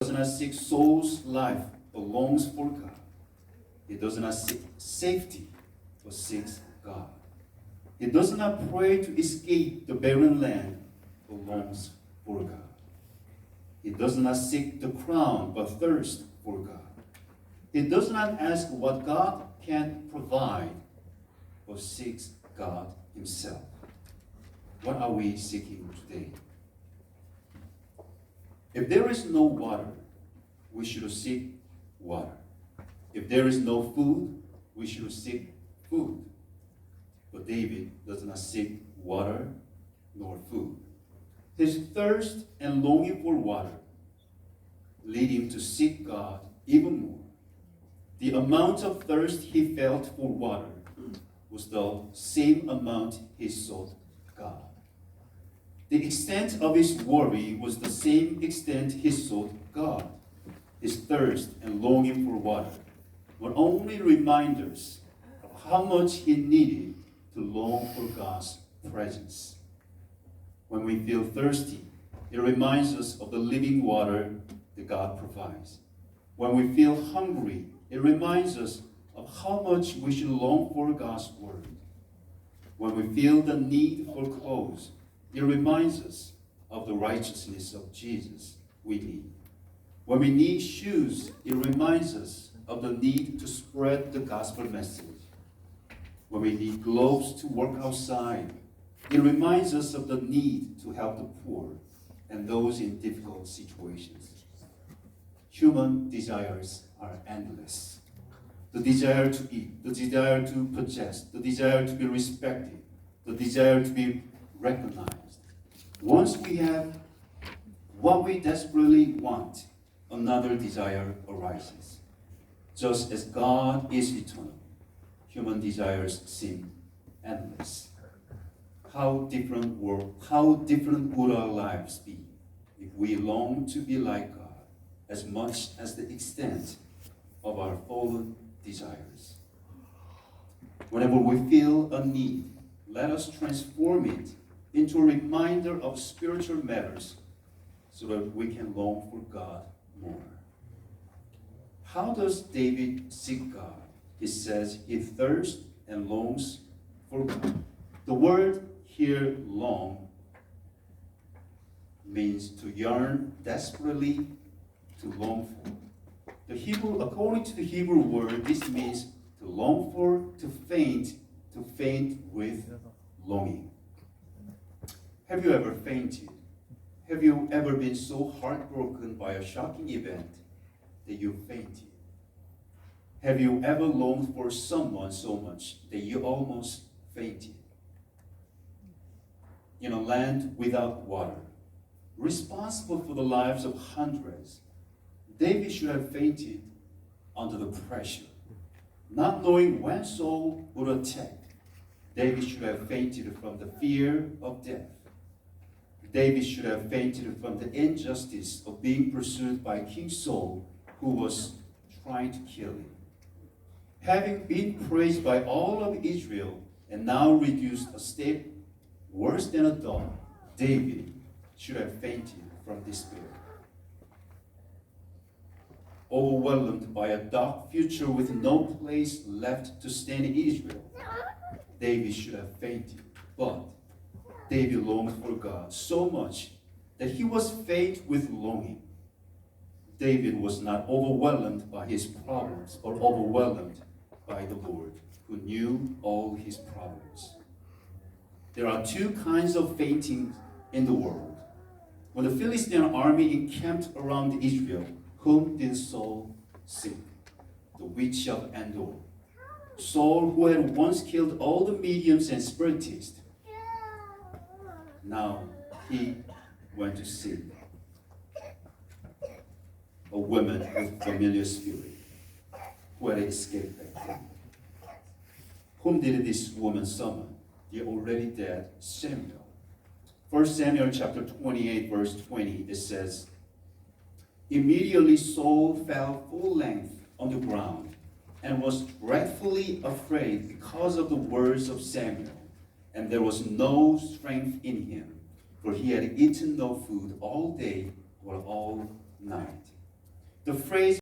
does not seek soul's life, but longs for God. He does not seek safety, but seeks God. He does not pray to escape the barren land, but longs for God. He does not seek the crown, but thirsts for God. He does not ask what God can provide, but seeks God himself. What are we seeking today? If there is no water, we should seek water. If there is no food, we should seek food. But David does not seek water nor food. His thirst and longing for water lead him to seek God even more. The amount of thirst he felt for water was the same amount he sought God. The extent of his worry was the same extent he sought God. His thirst and longing for water were only reminders of how much he needed to long for God's presence. When we feel thirsty, it reminds us of the living water that God provides. When we feel hungry, it reminds us of how much we should long for God's word. When we feel the need for clothes, it reminds us of the righteousness of Jesus we need. When we need shoes, it reminds us of the need to spread the gospel message. When we need gloves to work outside, it reminds us of the need to help the poor and those in difficult situations. Human desires are endless. The desire to eat, the desire to possess, the desire to be respected, the desire to be recognized. Once we have what we desperately want, another desire arises. Just as God is eternal, human desires seem endless. How different would our lives be if we long to be like God as much as the extent of our fallen desires? Whenever we feel a need, let us transform it into a reminder of spiritual matters so that we can long for God more. How does David seek God? He says he thirsts and longs for God. The word here, long, means to yearn desperately, to long for. According to the Hebrew word, this means to long for, to faint with longing. Have you ever fainted? Have you ever been so heartbroken by a shocking event that you fainted? Have you ever longed for someone so much that you almost fainted? In a land without water, responsible for the lives of hundreds, David should have fainted under the pressure. Not knowing when Saul would attack, David should have fainted from the fear of death. David should have fainted from the injustice of being pursued by King Saul, who was trying to kill him. Having been praised by all of Israel and now reduced a state worse than a dog, David should have fainted from despair. Overwhelmed by a dark future with no place left to stand in Israel, David should have fainted. But David longed for God so much that he was faint with longing. David was not overwhelmed by his problems, but overwhelmed by the Lord, who knew all his problems. There are two kinds of fainting in the world. When the Philistine army encamped around Israel, whom did Saul seek? The witch of Endor. Saul, who had once killed all the mediums and spiritists, now he went to seek a woman with familiar spirit who had escaped back then. Whom did this woman summon? The already dead Samuel. 1 Samuel chapter 28, verse 20, it says, Immediately Saul fell full length on the ground and was dreadfully afraid because of the words of Samuel, and there was no strength in him, for he had eaten no food all day or all night. The phrase